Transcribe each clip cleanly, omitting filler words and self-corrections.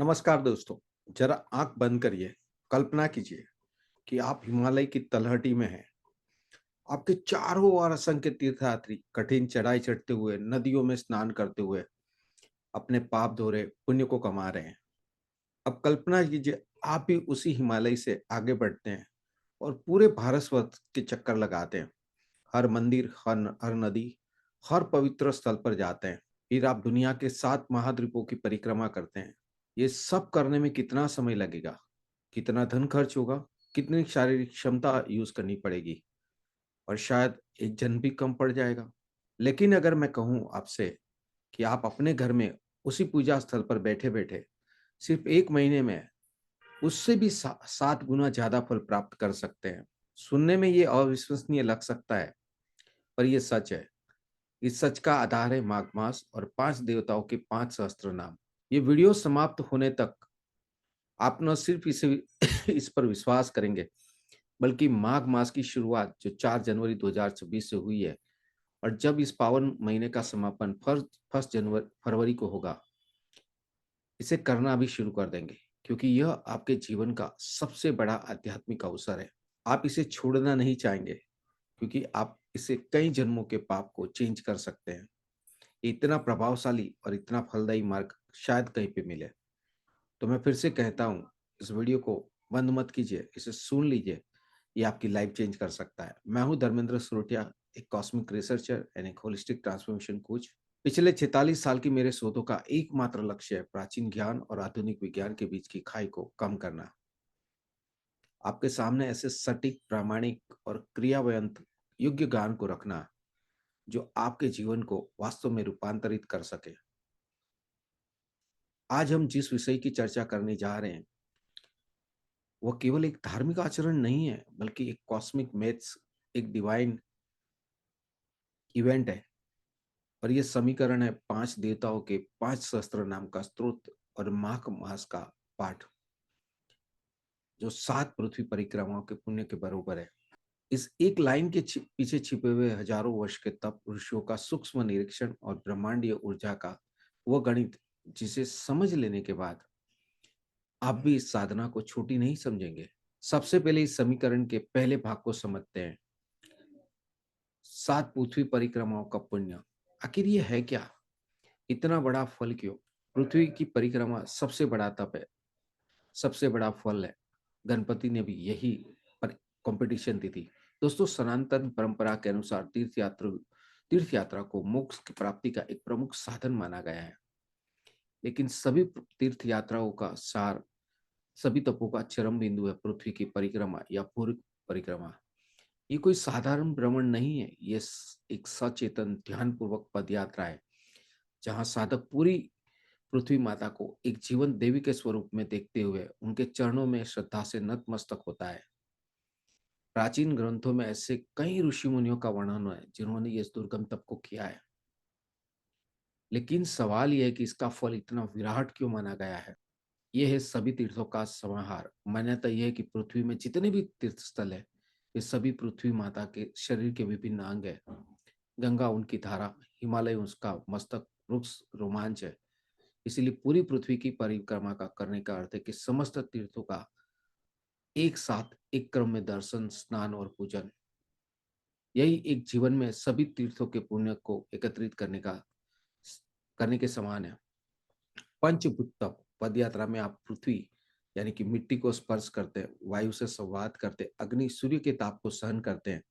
नमस्कार दोस्तों। जरा आंख बंद करिए। कल्पना कीजिए कि आप हिमालय की तलहटी में हैं। आपके चारों ओर असंख्य तीर्थयात्री कठिन चढ़ाई चढ़ते हुए, नदियों में स्नान करते हुए अपने पाप धो रहे, पुण्य को कमा रहे हैं। अब कल्पना कीजिए आप भी उसी हिमालय से आगे बढ़ते हैं और पूरे भारतवर्ष के चक्कर लगाते हैं। हर मंदिर, हर नदी, हर पवित्र स्थल पर जाते हैं। फिर आप दुनिया के 7 महाद्वीपों की परिक्रमा करते हैं। ये सब करने में कितना समय लगेगा? कितना धन खर्च होगा? कितनी शारीरिक क्षमता यूज़ करनी पड़ेगी? और शायद 1 जन भी कम पड़ जाएगा। लेकिन अगर मैं कहूँ आपसे कि आप अपने घर में उसी पूजा स्थल पर बैठे-बैठे सिर्फ़ 1 महीने में उससे भी 7 गुना ज़्यादा फल प्राप्त कर सकते हैं। सुनने में ये अविश्वसनीय लग सकता है, पर ये सच है। इस सच का आधार है माघ मास और 5 देवताओं के 5 सहस्त्र नाम। ये वीडियो समाप्त होने तक आप न सिर्फ इसे इस पर विश्वास करेंगे, बल्कि माघ मास की शुरुआत जो 4 जनवरी 2026 से हुई है और जब इस पावन महीने का समापन फर्स्ट जनवरी फरवरी को होगा, इसे करना भी शुरू कर देंगे, क्योंकि यह आपके जीवन का सबसे बड़ा आध्यात्मिक अवसर है। आप इसे छोड़ना नहीं चाहेंगे, क्योंकि आप इसे कई जन्मों के पाप को चेंज कर सकते हैं। ये इतना प्रभावशाली और इतना फलदायी मार्ग शायद कहीं पे मिले। तो मैं फिर से कहता हूँ, इस वीडियो को बंद मत कीजिए, इसे सुन लीजिए, ये आपकी लाइफ चेंज कर सकता है। मैं हूँ धर्मेंद्र सुरटिया, एक कॉस्मिक रिसर्चर एंड एक होलिस्टिक ट्रांसफॉर्मेशन कोच। पिछले 46 साल की मेरे शोधों का एकमात्र लक्ष्य है प्राचीन ज्ञान और आधुनिक विज्ञान के बीच की खाई को कम करना। आपके सामने ऐसे सटीक, प्रामाणिक और क्रियान्वयन योग्य ज्ञान को रखना, जो आपके जीवन को वास्तव में रूपांतरित कर सके। आज हम जिस विषय की चर्चा करने जा रहे हैं, वह केवल एक धार्मिक आचरण नहीं है, बल्कि एक कॉस्मिक मैथ्स, एक डिवाइन इवेंट है। और ये समीकरण है 5 देवताओं के 5 सहस्त्र नाम का स्रोत और माघ मास का पाठ, जो 7 पृथ्वी परिक्रमाओं के पुण्य के बराबर है। इस एक लाइन के पीछे छिपे हुए हजारों वर्ष के तप, ऋषियों का सूक्ष्म निरीक्षण और ब्रह्मांडीय ऊर्जा का वह गणित, जिसे समझ लेने के बाद आप भी इस साधना को छोटी नहीं समझेंगे। सबसे पहले इस समीकरण के पहले भाग को समझते हैं। 7 पृथ्वी परिक्रमाओं का पुण्य, आखिर ये है क्या? इतना बड़ा फल क्यों? पृथ्वी की परिक्रमा सबसे बड़ा तप है, सबसे बड़ा फल है। गणपति ने भी यही कंपटीशन दी थी। दोस्तों, सनातन परंपरा के अनुसार तीर्थ यात्रा को मोक्ष की प्राप्ति का एक प्रमुख साधन माना गया है। लेकिन सभी तीर्थ यात्राओं का सार, सभी तपों का चरम बिंदु है पृथ्वी की परिक्रमा या पूर्व परिक्रमा। ये कोई साधारण भ्रमण नहीं है, ये एक सचेतन ध्यानपूर्वक पद यात्रा है, जहाँ साधक पूरी पृथ्वी माता को एक जीवन देवी के स्वरूप में देखते हुए उनके चरणों में श्रद्धा से नतमस्तक होता है। प्राचीन ग्रंथों में ऐसे कई ऋषि मुनियों का वर्णन है जिन्होंने इस दुर्गम तप को किया है। लेकिन सवाल यह है कि इसका फल इतना विराट क्यों माना गया है? ये है सभी तीर्थों का समाहार। मान्यता यह है कि पृथ्वी में जितने भी तीर्थ स्थल है, वे सभी पृथ्वी माता के शरीर के विभिन्न अंग है। गंगा उनकी धारा, हिमालय उसका मस्तक, वृक्ष रोमांच है। इसीलिए पूरी पृथ्वी की परिक्रमा का करने का अर्थ है कि समस्त तीर्थों का एक साथ एक क्रम में दर्शन, स्नान और पूजन। यही एक जीवन में सभी तीर्थों के पुण्य को एकत्रित करने के समान है। पंचभूत तप पद यात्रा में आप पृथ्वी यानी कि मिट्टी को स्पर्श करते हैं, वायु से संवाद करते हैं, अग्नि सूर्य के ताप को सहन करते हैं,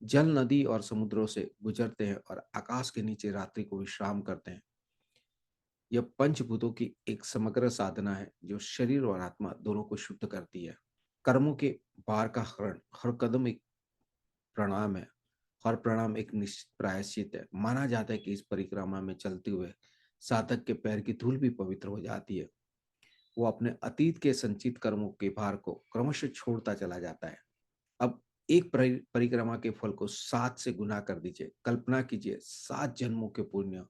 जल नदी और समुद्रों से गुजरते हैं और आकाश के नीचे रात्रि को विश्राम करते हैं। यह पंचभूतों की एक समग्र साधना है, जो शरीर और आत्मा दोनों को शुद्ध करती है। कर्मों के भार का हरण, हर कदम एक प्रणाम है, हर प्रणाम एक निश्चित प्रायश्चित है। माना जाता है कि इस परिक्रमा में चलते हुए साधक के पैर की धूल भी पवित्र हो जाती है। वो अपने अतीत के संचित कर्मों के भार को क्रमशः छोड़ता चला जाता है। अब एक परिक्रमा के फल को 7 से गुना कर दीजिए। कल्पना कीजिए, 7 जन्मों के पुण्य,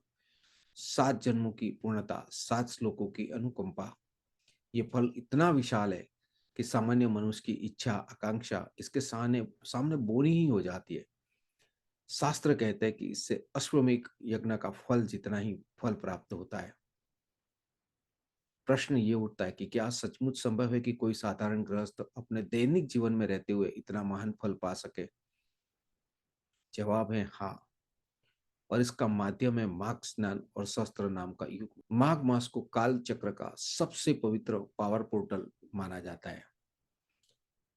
7 जन्मों की पूर्णता, 7 श्लोकों की अनुकंपा। ये फल इतना विशाल है कि सामान्य मनुष्य की इच्छा, आकांक्षा इसके सामने सामने बोनी ही हो जाती है। शास्त्र कहते हैं कि इससे अश्वमेध यज्ञ का फल जितना ही फल प्राप्त होता है। प्रश्न ये उठता है कि क्या सचमुच संभव है कि कोई साधारण गृहस्थ अपने दैनिक जीवन में रहते हुए इतना महान फल पा सके? जवाब है हाँ। और इसका माध्यम है माघ स्नान और शस्त्र नाम का युग। माघ मास को काल चक्र का सबसे पवित्र पावर पोर्टल माना जाता है।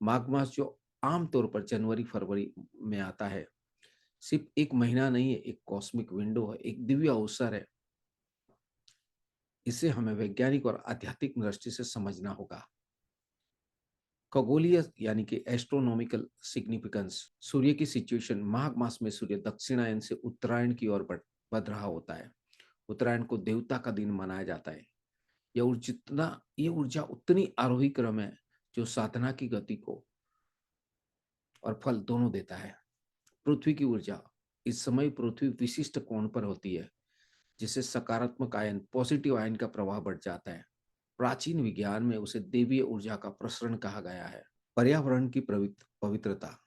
माघ मास जो आमतौर पर जनवरी फरवरी में आता है, सिर्फ एक महीना नहीं है, एक कॉस्मिक विंडो है, एक दिव्य अवसर है। इसे हमें वैज्ञानिक और आध्यात्मिक दृष्टि से समझना होगा। खगोलीय यानी कि एस्ट्रोनॉमिकल सिग्निफिकेंस, सूर्य की सिचुएशन, माघ मास में सूर्य दक्षिणायन से उत्तरायण की ओर बढ़ रहा होता है। उत्तरायण को देवता का दिन मनाया जाता है। ये ऊर्जा उतनी आरोही क्रम है जो साधना की गति को और फल दोनों देता है। पृथ्वी की ऊर्जा, इस समय पृथ्वी विशिष्ट कोण पर होती है, जिससे सकारात्मक आयन पॉजिटिव आयन का प्रवाह बढ़ जाता है। प्राचीन विज्ञान में उसे देवीय ऊर्जा का प्रसरण कहा गया है। पर्यावरण की पवित्रता,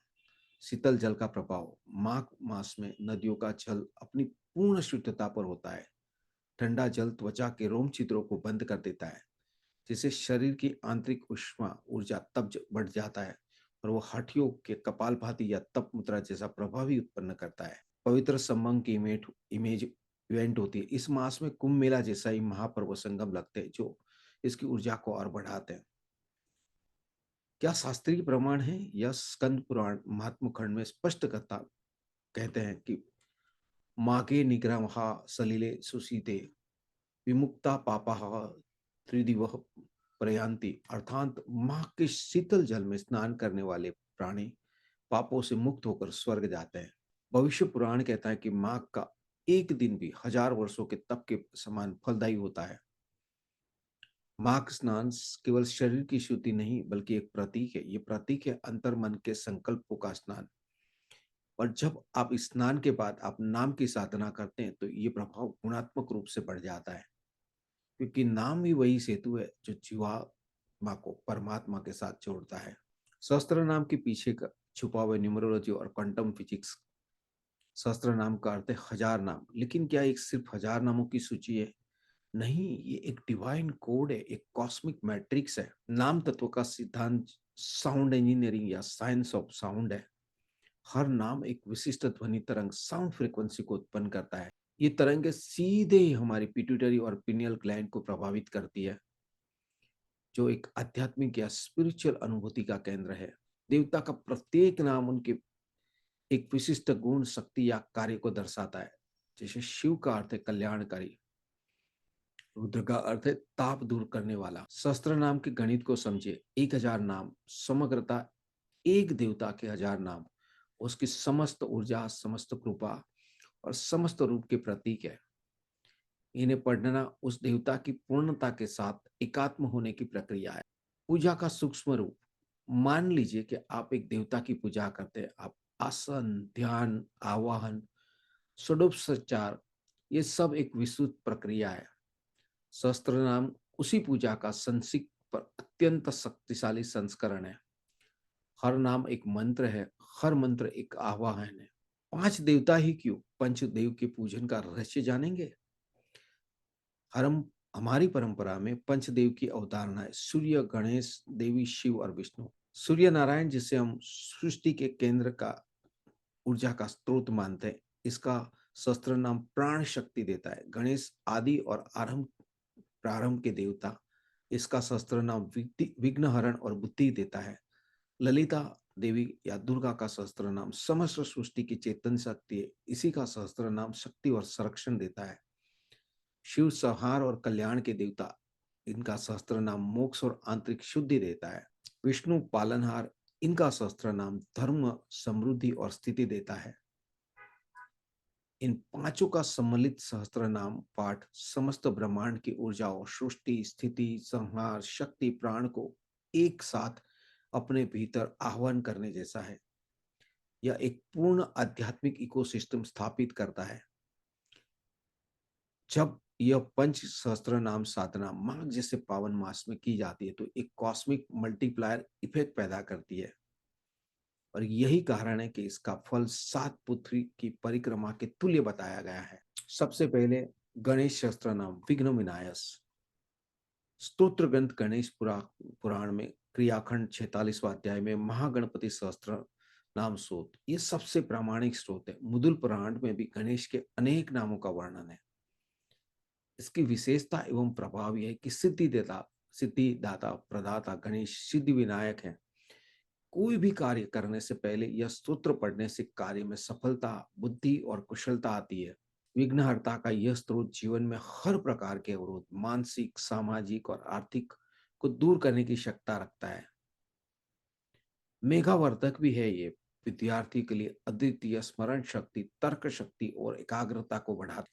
शीतल जल का प्रभाव, माघ मास में नदियों का जल अपनी पूर्ण शुद्धता पर होता है। ठंडा जल त्वचा के रोम छिद्रों को बंद कर देता है, जिससे शरीर की आंतरिक ऊष्मा ऊर्जा तब बढ़ जाता है और वो हठयोग के कपालभाति या तप मुद्रा जैसा प्रभाव भी उत्पन्न करता है। पवित्र संबंध की इमेज इवेंट होती है। इस मास में कुंभ मेला जैसा ही महापर्व संगम लगते हैं जो इसकी ऊर्जा को और बढ़ाते हैं। क्या शास्त्रीय प्रमाण है? यह स्कंद पुराण महात्म खंड में स्पष्ट करता कहते हैं कि मागे निग्रहा सलिले सुशीते विमुक्ता पापा त्रिदिव प्रयांति, अर्थात माघ के शीतल जल में स्नान करने वाले प्राणी पापों से मुक्त होकर स्वर्ग जाते हैं। भविष्य पुराण कहता है कि माघ का एक दिन भी 1000 वर्षों के तप के समान फलदायी होता है। माघ स्नान केवल शरीर की शुद्धि नहीं बल्कि एक प्रतीक है। ये प्रतीक है अंतर मन के संकल्पों का स्नान। और जब आप स्नान के बाद आप नाम की साधना करते हैं तो ये प्रभाव गुणात्मक रूप से बढ़ जाता है, क्योंकि नाम ही वही सेतु है जो जीवात्मा को परमात्मा के साथ जोड़ता है। सहस्त्र नाम के पीछे का छुपा हुआ न्यूमरोलॉजी और क्वांटम फिजिक्स। सहस्त्र नाम का अर्थ है 1000 नाम, लेकिन क्या एक सिर्फ 1000 नामों की सूची है? नहीं, ये एक डिवाइन कोड है, एक कॉस्मिक मैट्रिक्स है। नाम तत्व का सिद्धांत साउंड इंजीनियरिंग या साइंस ऑफ साउंड है। हर नाम एक विशिष्ट ध्वनि तरंग साउंड फ्रीक्वेंसी को उत्पन्न करता है। ये तरंगें सीधे ही हमारी पिट्यूटरी और पिनियल ग्लैंड को प्रभावित करती है, जो एक आध्यात्मिक या स्पिरिचुअल अनुभूति का केंद्र है। देवता का प्रत्येक नाम उनके एक विशिष्ट गुण, शक्ति या कार्य को दर्शाता है। जैसे शिव का अर्थ है कल्याणकारी, रुद्र का अर्थ है ताप दूर करने वाला। सहस्त्र नाम के गणित को समझे। 1000 नाम समग्रता, एक देवता के 1000 नाम उसकी समस्त ऊर्जा, समस्त कृपा और समस्त रूप के प्रतीक है। इन्हें पढ़ना उस देवता की पूर्णता के साथ एकात्म होने की प्रक्रिया है। पूजा का सूक्ष्म रूप, मान लीजिए कि आप एक देवता की पूजा करते हैं। आप आसन, ध्यान, आवाहन, षोडशोपचार, ये सब एक विस्तृत प्रक्रिया है। सहस्त्र नाम उसी पूजा का संक्षिप्त पर अत्यंत शक्तिशाली संस्करण है। हर नाम एक मंत्र है, हर मंत्र एक आवाहन है। 5 देवता ही क्यों, पंचदेव के पूजन का रहस्य जानेंगे। हरम हमारी परंपरा में पंचदेव की अवधारणा है, सूर्य, गणेश, देवी शिव और विष्णु। सूर्य नारायण, जिसे हम सृष्टि के केंद्र का ऊर्जा का स्रोत मानते हैं, इसका शस्त्र नाम प्राण शक्ति देता है। गणेश आदि और आरंभ प्रारंभ के देवता, इसका शस्त्र नाम विघ्नहरण और बुद्धि देता है। ललिता देवी या दुर्गा का शस्त्र नाम समस्त सृष्टि की चेतन शक्ति है, इसी का शस्त्र नाम शक्ति और संरक्षण देता है। शिव संहार और कल्याण के देवता, इनका शस्त्र नाम मोक्ष और आंतरिक शुद्धि देता है। विष्णु पालनहार, इनका शस्त्र नाम धर्म, समृद्धि और स्थिति देता है। इन पांचों का सम्मिलित सहस्त्र नाम पाठ समस्त ब्रह्मांड की ऊर्जाओं, सृष्टि, स्थिति, संहार, शक्ति, प्राण को एक साथ अपने भीतर आह्वान करने जैसा है। यह एक पूर्ण आध्यात्मिक इकोसिस्टम स्थापित करता है। जब यह पंच सहस्त्र नाम साधना माघ जैसे पावन मास में की जाती है तो एक कॉस्मिक मल्टीप्लायर इफेक्ट पैदा करती है। और यही कारण है कि इसका फल 7 पृथ्वी की परिक्रमा के तुल्य बताया गया है। सबसे पहले गणेश शस्त्र नाम विघ्न विनायस। स्तोत्र ग्रंथ गणेश पुराण में क्रियाखंड 46वां अध्याय में महागणपति सहस्त्र नाम स्रोत ये सबसे प्रामाणिक स्रोत है। मुदुल पुराण में भी गणेश के अनेक नामों का वर्णन है। इसकी विशेषता एवं प्रभाव यह है कि सिद्धि दाता प्रदाता गणेश सिद्धि विनायक है। कोई भी कार्य करने से पहले यह स्तोत्र पढ़ने से कार्य में सफलता, बुद्धि और कुशलता आती है। विघ्नहर्ता का यह स्त्रोत जीवन में हर प्रकार के अवरोध, मानसिक, सामाजिक और आर्थिक को दूर करने की क्षमता रखता है। मेघावर्धक भी है ये। विद्यार्थी के लिए अद्वितीय स्मरण शक्ति, तर्क शक्ति और एकाग्रता को बढ़ाता है।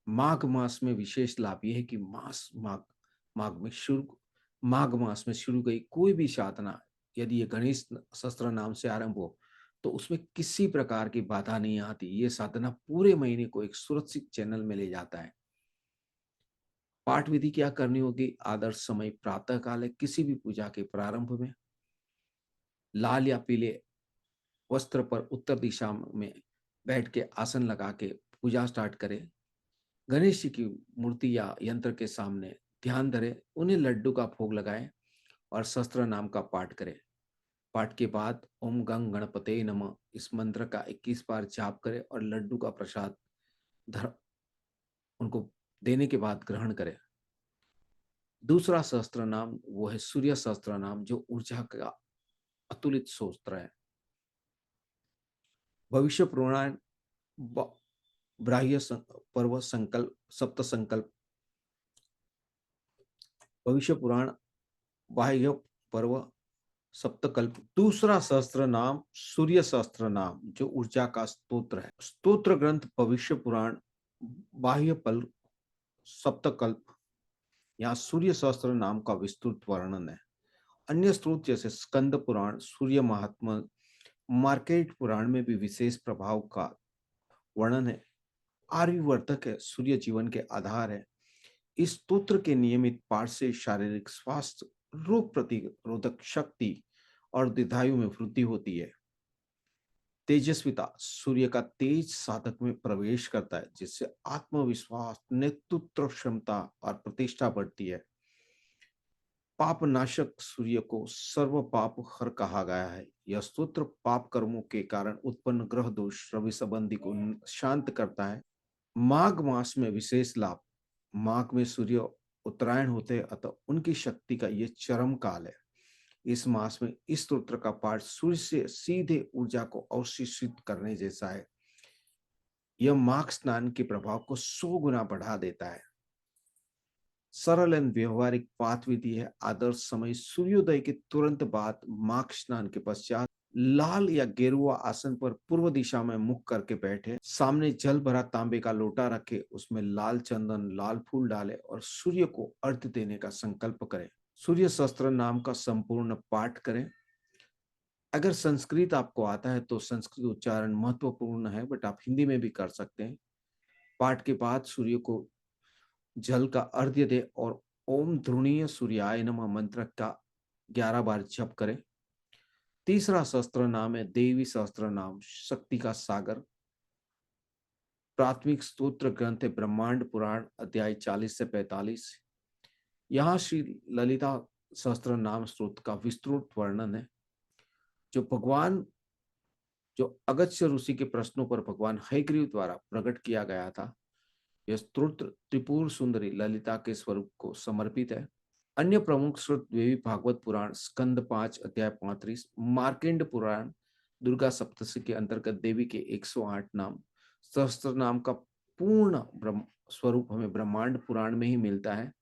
माघ मास में विशेष लाभ यह है कि माघ में शुरू माघ मास में शुरू गई कोई भी साधना यदि ये गणेश शस्त्र नाम से आरंभ हो तो उसमें किसी प्रकार की बाधा नहीं आती। ये साधना पूरे महीने को एक सुरक्षित चैनल में ले जाता है। पाठ विधि क्या करनी होगी? आदर्श समय प्रातः काल है। किसी भी पूजा के प्रारंभ में लाल या पीले वस्त्र पर उत्तर दिशा में बैठ के आसन लगा के पूजा स्टार्ट करें। गणेश जी की मूर्ति या यंत्र के सामने ध्यान धरे, उन्हें लड्डू का भोग लगाएं और शस्त्र नाम का पाठ करें। पाठ के बाद ओम गंग गणपते नमः इस मंत्र का 21 बार जाप करें और लड्डू का प्रसाद धर उनको देने के बाद ग्रहण करें। दूसरा सहस्त्र नाम वो है सूर्य सहस्त्र नाम, जो ऊर्जा का अतुलित स्रोत है। भविष्य पुराण पर्व संकल्प सप्त संकल्प भविष्य पुराण बाह्य पर्व सप्तकल्प। दूसरा सहस्त्र नाम सूर्य सहस्त्र नाम, जो ऊर्जा का स्तोत्र है। स्तोत्र ग्रंथ भविष्य पुराण बाह्य पल सप्तकल्प यहाँ सूर्य सहस्त्र नाम का विस्तृत वर्णन है। अन्य स्रोत जैसे स्कंद पुराण, सूर्य महात्मा, मार्केट पुराण में भी विशेष प्रभाव का वर्णन है। आर्यवर्तक है, सूर्य जीवन के आधार है। इस स्तोत्र के नियमित पाठ से शारीरिक स्वास्थ्य, रोग प्रतिरोधक शक्ति और दीर्घायु में वृद्धि होती है। तेजस्विता, सूर्य का तेज साधक में प्रवेश करता है, जिससे आत्मविश्वास, नेतृत्व क्षमता और प्रतिष्ठा बढ़ती है। पाप नाशक, सूर्य को सर्व पाप हर कहा गया है। यह स्तोत्र पाप कर्मों के कारण उत्पन्न ग्रह दोष, रवि संबंधी को शांत करता है। माघ मास में विशेष लाभ। माघ में सूर्य उत्तरायण होते हैं, अतः उनकी शक्ति का यह चरम काल है। इस मास में इस स्तोत्र का पाठ सूर्य से सीधे ऊर्जा को अवशोषित करने जैसा है। यह माघ स्नान के प्रभाव को 100 गुना बढ़ा देता है। सरल एवं व्यवहारिक पाठ विधि है। आदर्श समय सूर्योदय के तुरंत बाद माघ स्नान के पश्चात लाल या गेरुआ आसन पर पूर्व दिशा में मुख करके बैठे, सामने जल भरा तांबे का लोटा रखे, उसमें लाल चंदन, लाल फूल डाले और सूर्य को अर्घ्य देने का संकल्प करें। सूर्य सहस्त्र नाम का संपूर्ण पाठ करें। अगर संस्कृत आपको आता है तो संस्कृत उच्चारण महत्वपूर्ण है, बट आप हिंदी में भी कर सकते हैं। पाठ के बाद सूर्य को जल का अर्घ्य दे और ओम ध्रुणीय सूर्याय नमः मंत्र का 11 बार जप करें। तीसरा सहस्त्र नाम है देवी सहस्त्र नाम, शक्ति का सागर। प्राथमिक स्तोत्र ग्रंथ है ब्रह्मांड पुराण, अध्याय 40 से 45। यहाँ श्री ललिता सहस्त्र नाम स्तोत्र का विस्तृत वर्णन है। जो अगस्त्य ऋषि के प्रश्नों पर भगवान हयग्रीव द्वारा प्रकट किया गया था। यह स्तोत्र त्रिपुर सुंदरी ललिता के स्वरूप को समर्पित है। अन्य प्रमुख स्रोत देवी भागवत पुराण स्कंद 5 अध्याय 35, मार्केंड पुराण दुर्गा सप्तशती के अंतर्गत देवी के 108 नाम। सहस्त्र नाम का पूर्ण ब्रह्म स्वरूप हमें ब्रह्मांड पुराण में ही मिलता है।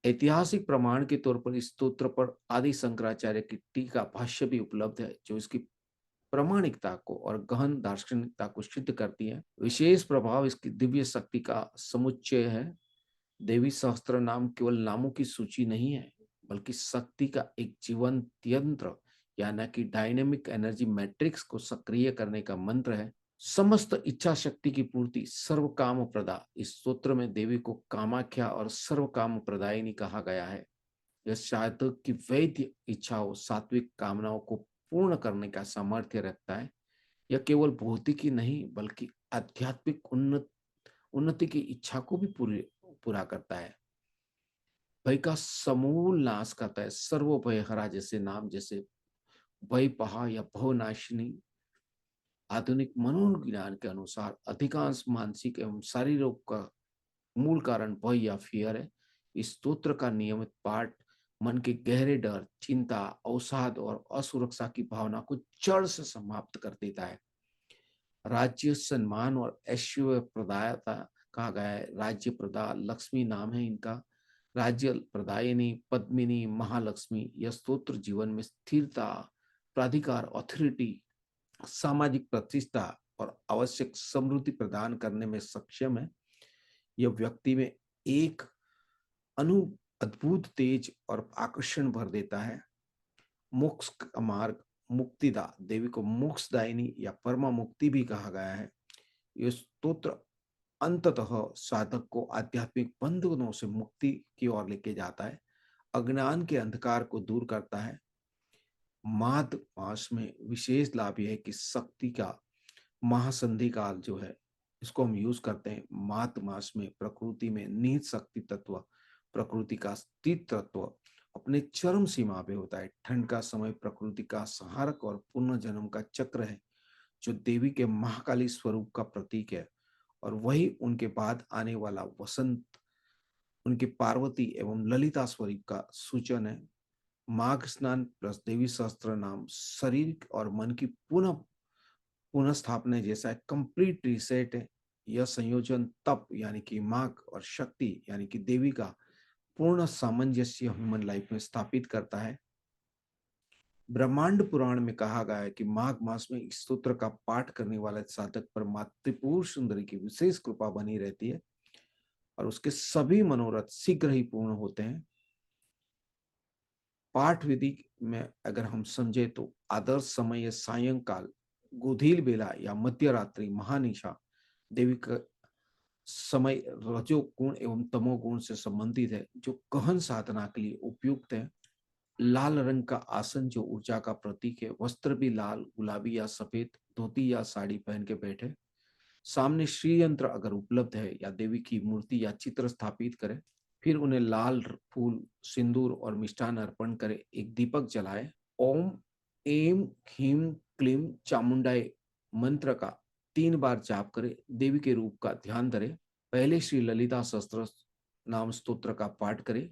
ऐतिहासिक प्रमाण के तौर पर इस स्तोत्र पर आदि शंकराचार्य की टीका भाष्य भी उपलब्ध है, जो इसकी प्रामाणिकता को और गहन दार्शनिकता को सिद्ध करती है। विशेष प्रभाव इसकी दिव्य शक्ति का समुच्चय है। देवी सहस्त्र नाम केवल नामों की सूची नहीं है, बल्कि शक्ति का एक जीवंत यंत्र, यानी कि डायनेमिक एनर्जी मैट्रिक्स को सक्रिय करने का मंत्र है। समस्त इच्छा शक्ति की पूर्ति, सर्व काम प्रदा। इस सूत्र में देवी को कामाख्या और सर्व काम प्रदायिनी कहा गया है। यह साधक की वैध इच्छाओं, सात्विक कामनाओं को पूर्ण करने का सामर्थ्य रखता है। यह केवल भौतिक ही नहीं, बल्कि आध्यात्मिक उन्नति की इच्छा को भी पूरा करता है। भय का समूल नाश करता है। सर्वभय हरा जैसे नाम, जैसे भय पहा या भवनाशिनी। आधुनिक मनोविज्ञान के अनुसार अधिकांश मानसिक एवं शारीरिक रोग का मूल कारण भय या फियर है। इस स्तोत्र का नियमित पाठ मन के गहरे डर, चिंता, अवसाद और असुरक्षा की भावना को जड़ से समाप्त कर देता है। राज्य सम्मान और ऐश्वर्य प्रदायता कहा गया है। राज्य प्रदा लक्ष्मी नाम है इनका। राज्य प्रदायिनी पद्मिनी महालक्ष्मी। यह स्तोत्र जीवन में स्थिरता, प्राधिकार, ऑथोरिटी, सामाजिक प्रतिष्ठा और आवश्यक समृद्धि प्रदान करने में सक्षम है। यह व्यक्ति में एक अनु अद्भुत तेज और आकर्षण भर देता है। मोक्ष का मार्ग, मुक्तिदा, देवी को मोक्षदायिनी या परमा मुक्ति भी कहा गया है। यह स्तोत्र अंततः साधक को आध्यात्मिक बंधनों से मुक्ति की ओर लेके जाता है, अज्ञान के अंधकार को दूर करता है। माघ मास में विशेष लाभ यह है कि शक्ति का महासंधि काल जो है, इसको हम यूज करते हैं माघ मास में। प्रकृति में निहित शक्ति तत्व, प्रकृति का स्थित तत्व अपने चरम सीमा पे होता है। ठंड का समय प्रकृति का संहारक और पुनर्जन्म का चक्र है, जो देवी के महाकाली स्वरूप का प्रतीक है। और वही उनके बाद आने वाला वसंत उनके पार्वती एवं ललिता स्वरूप का सूचन है। माघ स्नान प्लस देवी सहस्त्र नाम शरीर और मन की पुनः स्थापना जैसा कंप्लीट रिसेट है। यह संयोजन तप यानी कि माघ और शक्ति यानी कि देवी का पूर्ण सामंजस्य ह्यूमन लाइफ में स्थापित करता है। ब्रह्मांड पुराण में कहा गया है कि माघ मास में इस सूत्र का पाठ करने वाले साधक पर माँ त्रिपुर सुंदरी की विशेष कृपा बनी रहती है और उसके सभी मनोरथ शीघ्र ही पूर्ण होते हैं। पाठ विधि में अगर हम समझे तो आदर्श समय सायंकाल, गोधील बेला या मध्य रात्रि, महानिशा देवी का समय रजो गुण एवं तमो गुण से संबंधित है, जो गहन साधना के लिए उपयुक्त है। लाल रंग का आसन जो ऊर्जा का प्रतीक है। वस्त्र भी लाल, गुलाबी या सफेद, धोती या साड़ी पहन के बैठे। सामने श्री यंत्र अगर उपलब्ध है या देवी की मूर्ति या चित्र स्थापित करें। फिर उन्हें लाल फूल, सिंदूर और मिष्ठान अर्पण करे। एक दीपक जलाए। ओम एम ह्रीम क्लीम चामुंडाय मंत्र का 3 बार जाप करे। देवी के रूप का ध्यान धरे। पहले श्री ललिता सहस्त्र नाम स्तोत्र का पाठ करे।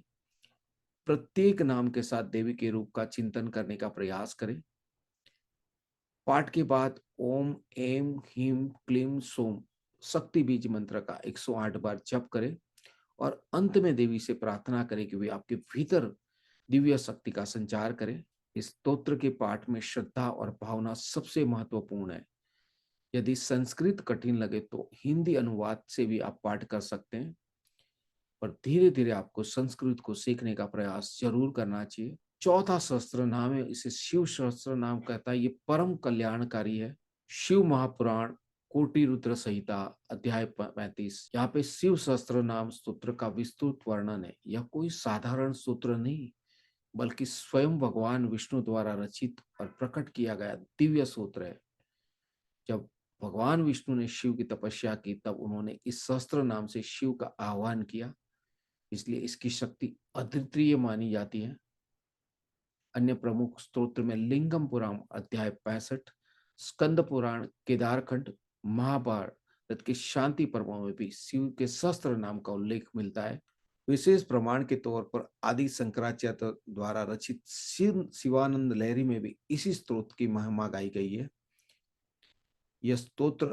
प्रत्येक नाम के साथ देवी के रूप का चिंतन करने का प्रयास करें। पाठ के बाद ओम एम ह्रीम क्लीम सोम शक्ति बीज मंत्र का 108 बार जप करें और अंत में देवी से प्रार्थना करें कि वे आपके भीतर दिव्य शक्ति का संचार करें। इस स्तोत्र के पाठ में श्रद्धा और भावना सबसे महत्वपूर्ण है। यदि संस्कृत कठिन लगे तो हिंदी अनुवाद से भी आप पाठ कर सकते हैं, पर धीरे धीरे आपको संस्कृत को सीखने का प्रयास जरूर करना चाहिए। चौथा सहस्त्र नाम है, इसे शिव सहस्त्र नाम कहता है। ये परम कल्याणकारी है। शिव महापुराण कोटि रुद्र संहिता अध्याय 35, यहाँ पे शिव सहस्त्र नाम स्तोत्र का विस्तृत वर्णन है। यह कोई साधारण सूत्र नहीं, बल्कि स्वयं भगवान विष्णु द्वारा रचित और प्रकट किया गया दिव्य सूत्र है। जब भगवान विष्णु ने शिव की तपस्या की, तब उन्होंने इस सहस्त्र नाम से शिव का आह्वान किया, इसलिए इसकी शक्ति अद्वितीय मानी जाती है। अन्य प्रमुख स्तोत्र में लिंगम पुराण अध्याय 65, स्कंद पुराण, केदारखंड, महाभारत के शांति पर्वों में भी शिव के सहस्त्र नाम का उल्लेख मिलता है। विशेष प्रमाण के तौर पर आदि शंकराचार्य द्वारा रचित शिवानंद लहरी में भी इसी स्तोत्र की महिमा गाई गई है। यह स्तोत्र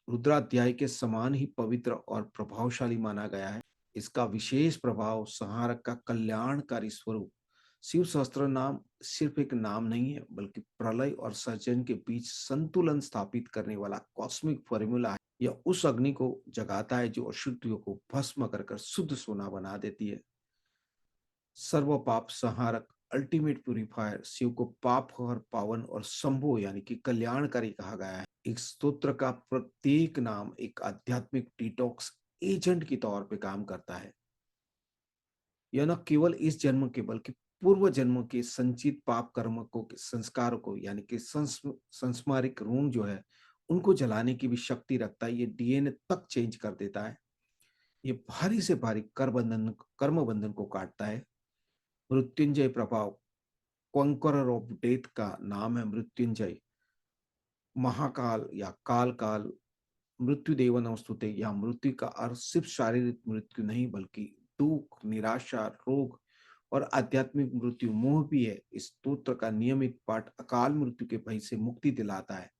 रुद्राध्याय के समान ही पवित्र और प्रभावशाली माना गया है। इसका विशेष प्रभाव संहारक का कल्याणकारी स्वरूप। शिव सहस्त्र नाम सिर्फ एक नाम नहीं है, बल्कि प्रलय और सर्जन के बीच संतुलन स्थापित करने वाला कॉस्मिक फॉर्मूला है। यह उस अग्नि को जगाता है जो अशुद्धियों को भस्म कर शुद्ध सोना बना देती है। सर्व पाप संहारक, अल्टीमेट प्यूरिफायर शिव को पाप और पावन और शंभु यानी कि कल्याणकारी कहा गया है। इस स्तोत्र का प्रत्येक नाम एक आध्यात्मिक डिटॉक्स एजेंट की तौर पे काम करता है। यह न केवल इस जन्म के बल्कि पूर्व जन्म के संचित पाप कर्म को, संस्कार को यानी कि संस्मारिक ऋण जो है उनको जलाने की भी शक्ति रखता है। ये डीएनए तक चेंज कर देता है। ये भारी से भारी कर्म बंधन को काटता है। मृत्युंजय प्रभाव, कॉन्करर ऑफ डेथ का नाम है मृत्युंजय। महाकाल या काल काल मृत्यु देव नमस्तुते, या मृत्यु का अर्थ सिर्फ शारीरिक मृत्यु नहीं बल्कि दुख, निराशा, रोग और आध्यात्मिक मृत्यु मोह भी है। इस स्तोत्र का नियमित पाठ अकाल मृत्यु के भय से मुक्ति दिलाता है,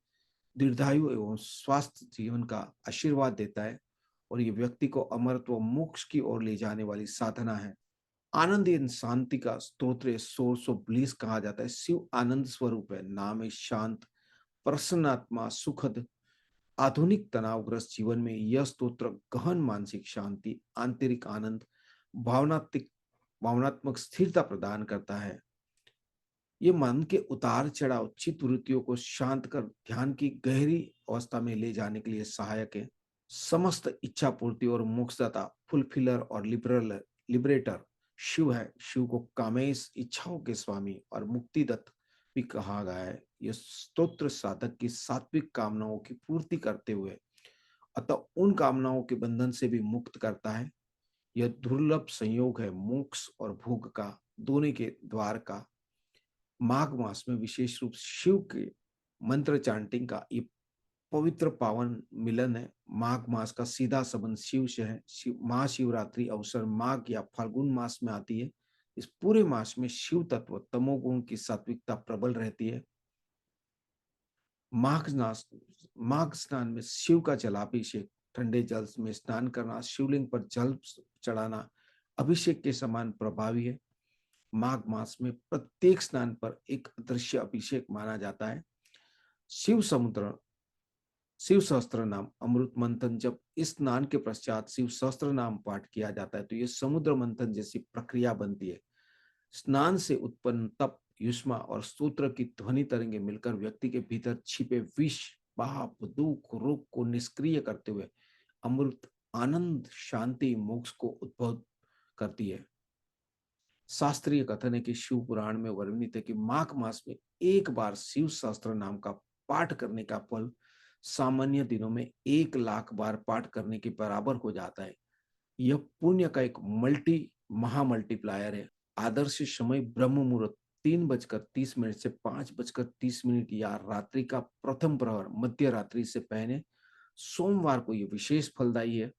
दीर्घायु एवं स्वास्थ्य जीवन का आशीर्वाद देता है, और ये व्यक्ति को अमरत्व मोक्ष की ओर ले जाने वाली साधना है। आनंद एवं शांति का स्तोत्र सोर्स ऑफ ब्लिस कहा जाता है। शिव आनंद स्वरूप है, नाम है शांत, प्रसन्नात्मा, सुखद। आधुनिक तनावग्रस्त जीवन में यह स्तोत्र गहन मानसिक शांति, आंतरिक आनंद, भावनात्मक भावनात्मक स्थिरता प्रदान करता है। ये मन के उतार चढ़ाव, चित्त वृत्तियों को शांत कर ध्यान की गहरी अवस्था में ले जाने के लिए सहायक है। समस्त इच्छा पूर्ति और मोक्षदाता, फुलफिलर और लिबरेटर शिव है। शिव को कामेश, इच्छाओं के स्वामी और मुक्तिदत्त भी कहा गया है। यह स्तोत्र साधक की सात्विक कामनाओं की पूर्ति करते हुए अतः उन कामनाओं के बंधन से भी मुक्त करता है। यह दुर्लभ संयोग है मोक्ष और भोग का, दोनों के द्वार का। माघ मास में विशेष रूप से शिव के मंत्र चांटिंग का ये पवित्र पावन मिलन है। माघ मास का सीधा संबंध शिव से है। महाशिवरात्रि अवसर माघ या फाल्गुन मास में आती है। इस पूरे मास में शिव तत्व, तमोगुण की सात्विकता प्रबल रहती है। माघ स्नान में शिव का जलाभिषेक, ठंडे जल में स्नान करना, शिवलिंग पर जल चढ़ाना अभिषेक के समान प्रभावी है। माघ मास में प्रत्येक स्नान पर एक अदृश्य अभिषेक माना जाता है। शिव समुद्र शिव सहस्त्र नाम अमृत मंथन, जब इस स्नान के पश्चात शिव सहस्त्र नाम पाठ किया जाता है तो ये समुद्र मंथन जैसी प्रक्रिया बनती है। स्नान से उत्पन्न तप, युष्मा और सूत्र की ध्वनि तरंगे मिलकर व्यक्ति के भीतर छिपे विष, पाप, दुख, रोग को निष्क्रिय करते हुए अमृत, आनंद, शांति, मोक्ष को उद्भव करती है। शास्त्रीय कथन है कि शिव पुराण में वर्णित है कि माघ मास में एक बार शिव सहस्त्र नाम का पाठ करने का फल सामान्य दिनों में 1 लाख बार पाठ करने के बराबर हो जाता है। यह पुण्य का एक मल्टीप्लायर है। आदर्श समय ब्रह्म मुहूर्त 3:30 से 5:30 या रात्रि का प्रथम प्रहर, मध्य रात्रि से पहले सोमवार को यह विशेष फलदायी है।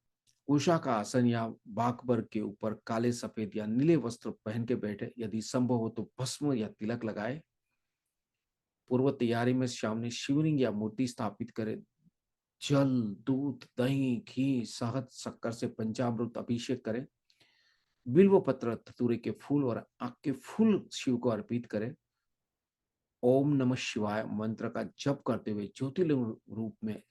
उषा का आसन या बाकबर के ऊपर काले, सफेद या नीले वस्त्र पहन के बैठे, यदि संभव हो तो भस्म या तिलक लगाए। पूर्व तैयारी में सामने शिवलिंग या मूर्ति स्थापित करें। जल, दूध, दही, घी, शहद, शक्कर से पंचामृत अभिषेक करें। बिल्व पत्र, धतूरे के फूल और आक के फूल शिव को अर्पित करें। ओम नमः शिवाय मंत्र का जप करते हुए ज्योतिर्लिंग रूप में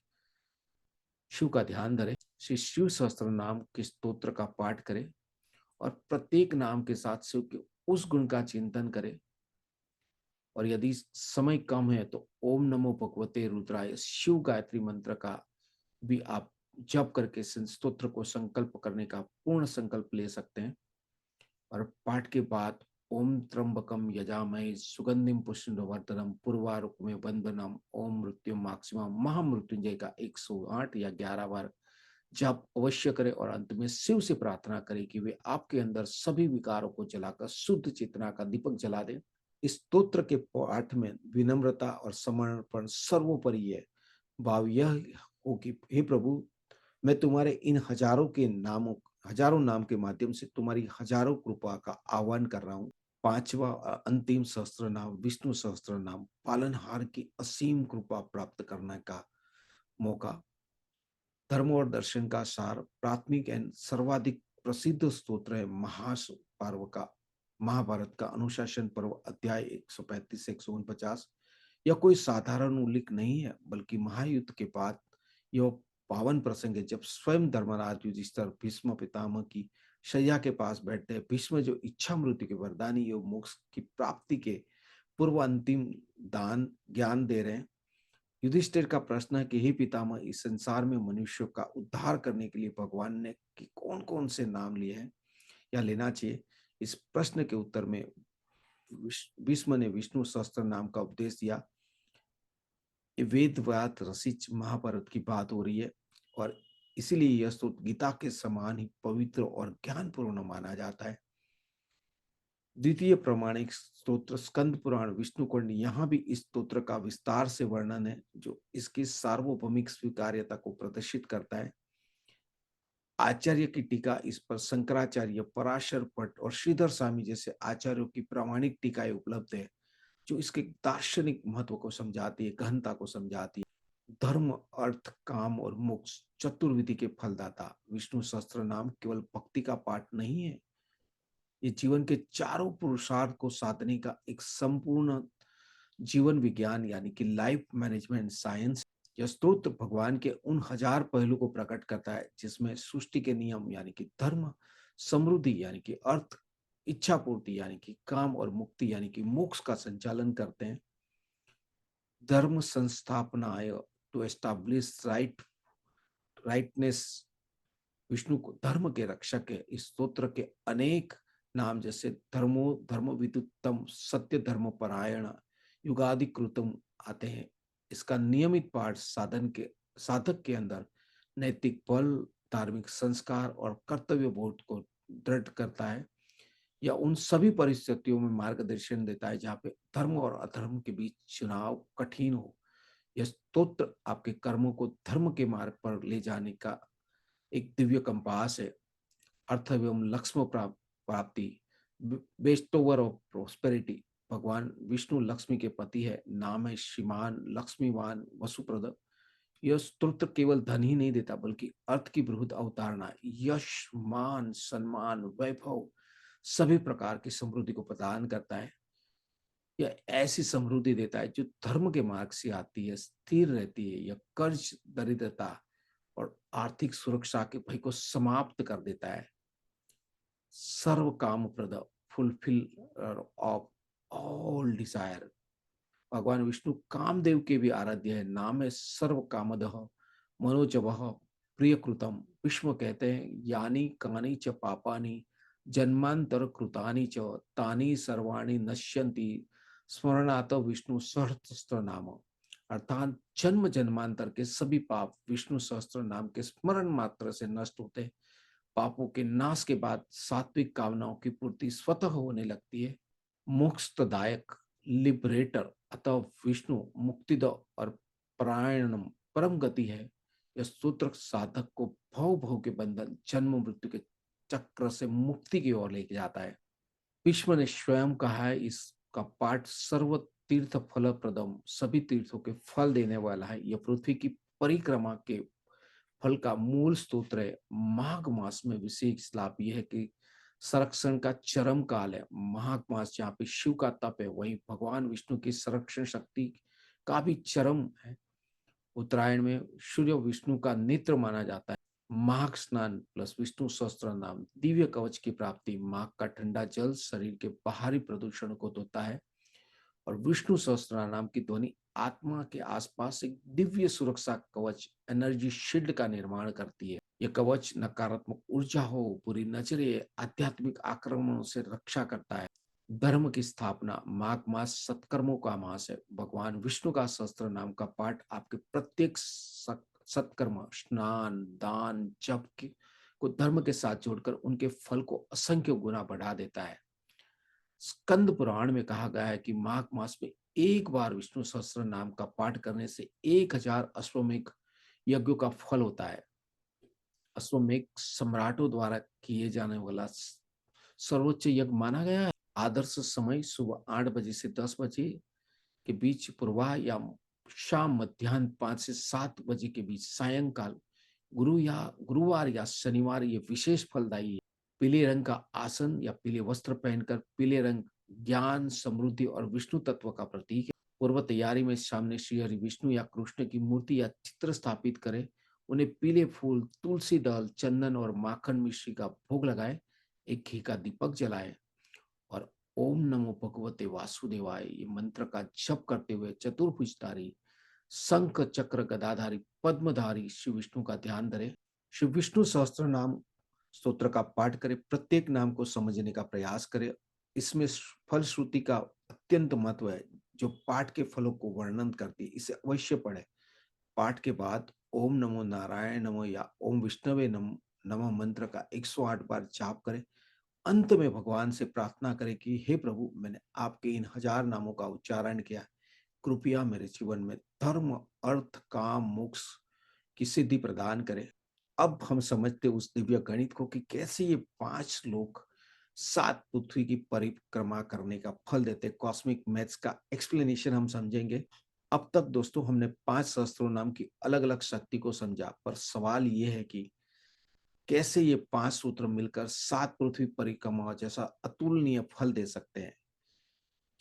शिव का ध्यान धरें। श्री शिव सहस्त्र नाम के स्तोत्र का पाठ करें और प्रत्येक नाम के साथ शिव के उस गुण का चिंतन करें। और यदि समय कम है तो ओम नमो भगवते रुद्राय शिव गायत्री मंत्र का भी आप जप करके स्तोत्र को संकल्प करने का पूर्ण संकल्प ले सकते हैं। और पाठ के बाद ओम त्र्यंबकम यजामहे सुगंधिम पुष्पवर्धनम पूर्वारुकमे बंधनम ओम मृत्यु माक्षिमा महामृत्युंजय का 108 या 11 बार जप अवश्य करें। और अंत में शिव से प्रार्थना करें कि वे आपके अंदर सभी विकारों को जलाकर शुद्ध चेतना का दीपक जला दें। इस स्तोत्र के पाठ में विनम्रता और समर्पण सर्वोपरि है। भाव यह हो कि हे प्रभु, मैं तुम्हारे इन हजारों नाम के माध्यम से तुम्हारी हजारों कृपा का आह्वान कर रहा हूँ। पांचवा अंतिम सहस्त्र नाम विष्णु सहस्त्र नाम, पालनहार की असीम कृपा प्राप्त करने का मौका। धर्म और दर्शन का सार, प्राथमिक एवं सर्वाधिक प्रसिद्ध स्तोत्र है महाभारत का अनुशासन पर्व अध्याय 135 से 149। यह कोई साधारण उल्लेख नहीं है बल्कि महायुद्ध के बाद यह पावन प्रसंग है जब स्वयं धर्मराज युधिष्ठिर भीष्म पितामह की शैया के पास बैठते हैं। भीष्म जो इच्छा मृत्यु के वरदानी योग मोक्ष की प्राप्ति के पूर्व अंतिम दान ज्ञान दे रहे हैं। युधिष्ठिर का प्रश्न है कि हे पितामह, इस संसार में मनुष्य का उद्धार करने के लिए भगवान ने कि कौन कौन से नाम लिए हैं या लेना चाहिए। इस प्रश्न के उत्तर में भीष्म ने विष्णु सहस्त्र नाम का उपदेश दिया। वेद व्यात रचित महाभारत की बात हो रही है और इसीलिए यह स्तोत्र गीता के समान ही पवित्र और ज्ञानपूर्ण माना जाता है। द्वितीय प्रमाणिक स्तोत्र स्कंद पुराण विष्णुकुंड, यहाँ भी इस स्तोत्र का विस्तार से वर्णन है, जो इसकी सार्वभौमिक स्वीकार्यता को प्रदर्शित करता है। आचार्य की टीका इस पर शंकराचार्य, पराशर भट्ट और श्रीधर स्वामी जैसे आचार्यों की प्रामाणिक टीकाएं उपलब्ध है, जो इसके दार्शनिक महत्व को समझाती है, गहनता को समझाती है। धर्म, अर्थ, काम और मोक्ष चतुर्विधि के फलदाता विष्णु सहस्त्र नाम केवल भक्ति का पाठ नहीं है, ये जीवन के चारों पुरुषार्थ को साधने का एक संपूर्ण जीवन विज्ञान यानी कि लाइफ मैनेजमेंट साइंस। यह स्तोत्र भगवान के उन हजार पहलू को प्रकट करता है जिसमें सृष्टि के नियम यानी कि धर्म, समृद्धि यानी कि अर्थ, इच्छा पूर्ति यानी कि काम और मुक्ति यानी कि मोक्ष का संचालन करते हैं। धर्म संस्थापनाय, टू एस्टैब्लिश राइटनेस, विष्णु को धर्म के रक्षक है। इस स्तोत्र के अनेक नाम जैसे धर्मो धर्म विदुत्तम, सत्य धर्म परायण, युगाधिकृतम आते हैं। इसका नियमित पाठ साधक के अंदर नैतिक बल, धार्मिक संस्कार और कर्तव्य बोध को दृढ़ करता है। यह उन सभी परिस्थितियों में मार्गदर्शन देता है जहाँ पे धर्म और अधर्म के बीच चुनाव कठिन हो। यह स्तोत्र आपके कर्मों को धर्म के मार्ग पर ले जाने का एक दिव्य कंपास है। अर्थ एवं लक्ष्म प्राप्ति, बेस्टोवर ऑफ प्रोस्पेरिटी, भगवान विष्णु लक्ष्मी के पति है। नाम है श्रीमान, लक्ष्मीवान, वसुप्रद। यह स्तोत्र केवल धन ही नहीं देता बल्कि अर्थ की बृहद अवतारणा, यश, मान, सम्मान, वैभव, सभी प्रकार की समृद्धि को प्रदान करता है। यह ऐसी समृद्धि देता है जो धर्म के मार्ग से आती है, स्थिर रहती है। यह कर्ज, दरिद्रता और आर्थिक सुरक्षा के भय को समाप्त कर देता है। सर्व काम प्रद, फुलफिल ऑफ ऑल डिजायर, भगवान विष्णु कामदेव के भी आराध्य है। नाम है सर्व कामदह, मनोजवह, प्रियकृतम। विष्णु कहते हैं यानी कानी च पापानि जन्मांतर कृतानि च तानि सर्वाणि नश्यन्ति स्मरणात विष्णु सहस्त्र नाम। अर्थात जन्म जन्मांतर के सभी पाप विष्णु सहस्त्र नाम के स्मरण मात्र से नष्ट होते। पापों के नाश के बाद सात्विक कामनाओं की पूर्ति स्वतः होने लगती है। मोक्षदायक, लिबरेटर अतः विष्णु मुक्तिद और परायणम परम गति है। यह सूत्र साधक को भव भव के बंधन, जन्म मृत्यु के चक्र से मुक्ति की ओर लेके जाता है। भीष्म ने स्वयं कहा है इसका पाठ सर्व तीर्थ फल प्रदम, सभी तीर्थों के फल देने वाला है। यह पृथ्वी की परिक्रमा के फल का मूल स्तोत्र है। माघ मास में विशेष लाभ यह है कि संरक्षण का चरम काल है। माघ मास जहाँ पे शिव का तप है, वहीं भगवान विष्णु की संरक्षण शक्ति का भी चरम है। उत्तरायण में सूर्य विष्णु का नेत्र माना जाता है। माघ स्नान प्लस विष्णु सहस्त्र नाम, दिव्य कवच की प्राप्ति। माघ का ठंडा जल शरीर के बाहरी प्रदूषण को धोता है और विष्णु सहस्त्र नाम की ध्वनि आत्मा के आसपास एक दिव्य सुरक्षा कवच, एनर्जी शील्ड का निर्माण करती है। यह कवच नकारात्मक ऊर्जा हो, बुरी नजरें, आध्यात्मिक आक्रमणों से रक्षा करता है। धर्म की स्थापना, माघ मास सत्कर्मों का मास है। भगवान विष्णु का सहस्त्र नाम का पाठ आपके प्रत्येक सत्कर्म, स्नान, दान, जप को धर्म के साथ जोड़कर उनके फल को असंख्य गुना बढ़ा देता है। स्कंद पुराण में कहा गया है कि माघ मास में एक बार विष्णु सहस्त्र नाम का पाठ करने से 1000 अश्वमेघ यज्ञों का फल होता है। अश्वमेघ सम्राटों द्वारा किए जाने वाला सर्वोच्च यज्ञ माना गया है। आदर्श समय सुबह 8 बजे से 10 बजे के बीच पूर्वाह या शाम मध्यान्ह 5 से 7 बजे के बीच सायंकाल, गुरुवार या शनिवार ये विशेष फलदायी है। पीले रंग का आसन या पीले वस्त्र पहनकर, पीले रंग ज्ञान, समृद्धि और विष्णु तत्व का प्रतीक है। पूर्व तैयारी में सामने श्री हरि विष्णु या कृष्ण की मूर्ति या चित्र स्थापित करें, उन्हें पीले फूल, तुलसी दल, चंदन और माखन मिश्री का भोग लगाए, एक घी का दीपक जलाए और ओम नमो भगवते वासुदेवाय ये मंत्र का जप करते हुए चतुर्भुजधारी, शंख चक्र गदाधारी, पद्मधारी श्री विष्णु का ध्यान धरे। श्री विष्णु सहस्त्र नाम स्तोत्र का पाठ करें, प्रत्येक नाम को समझने का प्रयास करें। इसमें फलश्रुति का अत्यंत महत्व है जो पाठ के फलों को वर्णन करती है, इसे अवश्य पढ़े। पाठ के बाद ओम नमो नारायण नमो या ओम विष्णवे नमः मंत्र का 108 बार जाप करें। अंत में भगवान से प्रार्थना करें कि हे प्रभु, मैंने आपके इन 1000 नामों का उच्चारण किया, कृपया मेरे जीवन में धर्म, अर्थ, काम, मोक्ष की सिद्धि प्रदान करें। अब हम समझते उस दिव्य गणित को कि कैसे ये 5 लोग 7 पृथ्वी की परिक्रमा करने का फल देते। कॉस्मिक मैथ्स का एक्सप्लेनेशन हम समझेंगे। अब तक दोस्तों हमने 5 सहस्त्रों नाम की अलग अलग शक्ति को समझा, पर सवाल ये है कि कैसे ये 5 सूत्र मिलकर 7 पृथ्वी परिक्रमा जैसा अतुलनीय फल दे सकते हैं।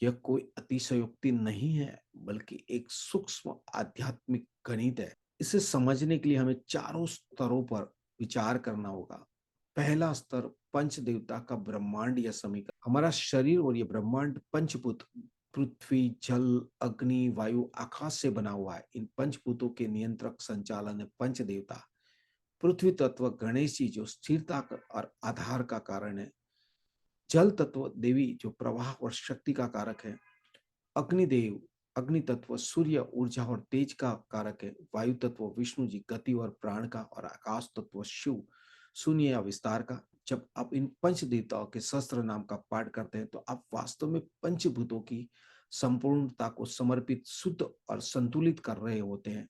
यह कोई अतिशयोक्ति नहीं है, बल्कि एक सूक्ष्म आध्यात्मिक गणित है। इसे समझने के लिए हमें चारों स्तरों पर विचार करना होगा। पहला स्तर पंच देवता का ब्रह्मांड या समीकरण। हमारा शरीर और ये ब्रह्मांड पंचभूत पृथ्वी, जल, अग्नि, वायु, आकाश से बना हुआ है। इन पंचभूतों के नियंत्रक संचालन है पंच देवता। पृथ्वी तत्व गणेश जी जो स्थिरता और आधार का कारण है। जल तत्व देवी जो प्रवाह और शक्ति का कारक है। अग्निदेव अग्नि तत्व सूर्य ऊर्जा और तेज का कारक है। वायु तत्व विष्णु जी गति और प्राण का, और आकाश तत्व शिव शून्य या विस्तार का। जब आप इन पंच देवताओं के सहस्त्र नाम का पाठ करते हैं तो आप वास्तव में पंचभूतों की संपूर्णता को समर्पित, शुद्ध और संतुलित कर रहे होते हैं।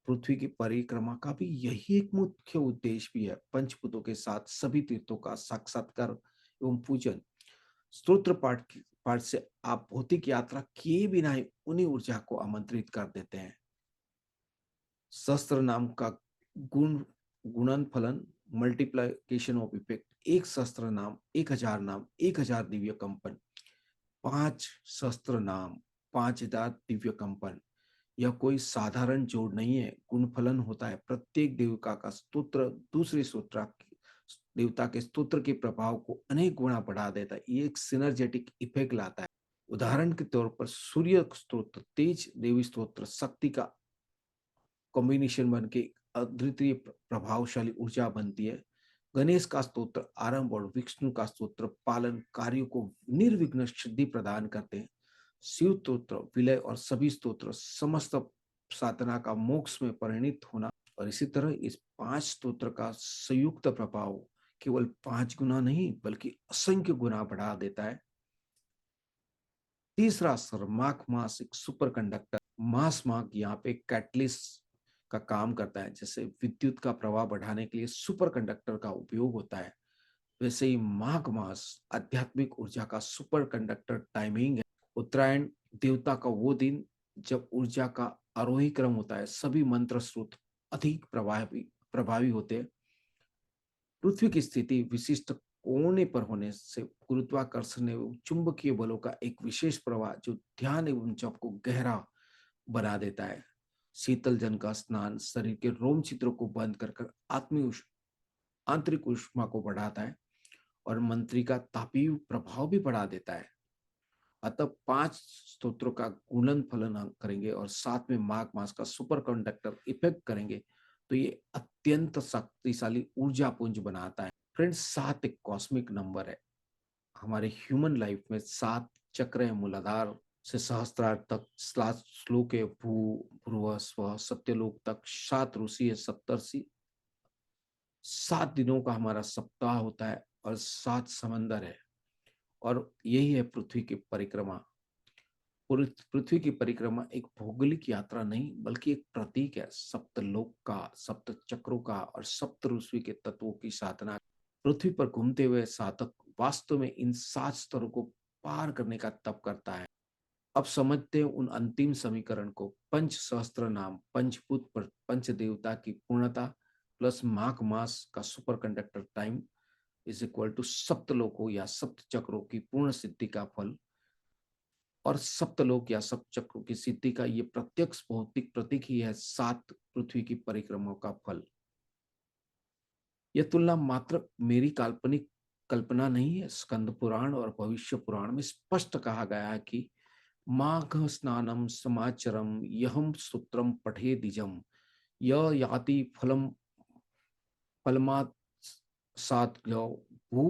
पृथ्वी की परिक्रमा का भी यही एक मुख्य उद्देश्य भी है। पंचभूतों के साथ सभी तीर्थों का साक्षात्कार एवं पूजन। स्तोत्र पाठ से आप भौतिक यात्रा किए बिना ही उन्हीं ऊर्जा को आमंत्रित कर देते हैं। सहस्त्र नाम का गुण गुणन फलन, मल्टीप्लिकेशन ऑफ इफेक्ट। एक सहस्त्र नाम, 1000 नाम, 1000 दिव्य कंपन। 5 सहस्त्र नाम, 5000 दिव्य कंपन। यह कोई साधारण जोड़ नहीं है, गुणफलन होता है। प्रत्येक देवता का स्तोत्र दूसरे स्तोत्र देवता के स्तोत्र के प्रभाव को अनेक गुणा बढ़ा देता है। ये एक सिनर्जेटिक इफेक्ट लाता है। उदाहरण के तौर पर सूर्य स्तोत्र तेज, देवी स्तोत्र शक्ति का कॉम्बिनेशन बन के अद्वितीय प्रभावशाली ऊर्जा बनती है। गणेश का स्तोत्र आरंभ और विष्णु का स्तोत्र पालन कार्यों को निर्विघ्न सिद्धि प्रदान करते हैं। शिव स्तोत्र विलय और सभी स्तोत्र समस्त साधना का मोक्ष में परिणित होना। और इसी तरह इस 5 स्तोत्र का संयुक्त प्रभाव केवल 5 गुना नहीं बल्कि असंख्य गुना बढ़ा देता है। तीसरा स्तर माघ मास एक सुपर कंडक्टर। मास माघ यहाँ पे कैटलिस्ट का काम करता है। जैसे विद्युत का प्रवाह बढ़ाने के लिए सुपर कंडक्टर का उपयोग होता है, वैसे ही माघ मास आध्यात्मिक ऊर्जा का सुपर कंडक्टर टाइमिंग है। उत्तरायण देवता का वो दिन जब ऊर्जा का आरोही क्रम होता है, सभी मंत्र स्रोत अधिक प्रभावी होते हैं। पृथ्वी की स्थिति विशिष्ट कोने पर होने से गुरुत्वाकर्षण एवं चुंबकीय बलों का एक विशेष प्रवाह जो ध्यान एवं जप को गहरा बना देता है। शीतल जन का स्नान शरीर के रोम चित्रों को बंद कर आंतरिक ऊष्मा को बढ़ाता है और मंत्री का तापीय प्रभाव भी बढ़ा देता है। अतः 5 स्तोत्रों का गुणन फलन हम करेंगे और साथ में माघ मास का सुपर कंडक्टर इफेक्ट करेंगे तो ये अत्यंत शक्तिशाली ऊर्जा पुंज बनाता है। फ्रेंड्स, 7 एक कॉस्मिक नंबर है। हमारे ह्यूमन लाइफ में 7 चक्र है। मूलाधार से सहस्त्रार तक, श्लोक है भू भ्रुव स्व, सत्यलोक तक 7 ऋषि है, 70 7 दिनों का हमारा सप्ताह होता है और 7 समंदर है। और यही है पृथ्वी की परिक्रमा। पृथ्वी की परिक्रमा एक भौगोलिक यात्रा नहीं बल्कि एक प्रतीक है सप्तलोक का, सप्त चक्रों का और सप्त ऋषि के तत्वों की साधना। पृथ्वी पर घूमते हुए साधक वास्तव में इन 7 स्तरों को पार करने का तप करता है। अब समझते हैं उन अंतिम समीकरण को। पंच सहस्त्र नाम, पंचभूत पर पंच देवता की पूर्णता प्लस माघ मास का super conductor time is equal to सप्तलोकों या सप्त चक्रों की पूर्ण सिद्धि का फल। और सप्तलोक या सप्त चक्रों की सिद्धि का ये प्रत्यक्ष भौतिक प्रतीक ही है 7 पृथ्वी की परिक्रमाओं का फल। यह तुलना मात्र मेरी काल्पनिक कल्पना नहीं है। स्कंद पुराण और भविष्य पुराण में स्पष्ट कहा गया है कि माघ स्नानम समाचरम यहम सूत्रम पठे दिजम य याति फलम फलमात् सात भू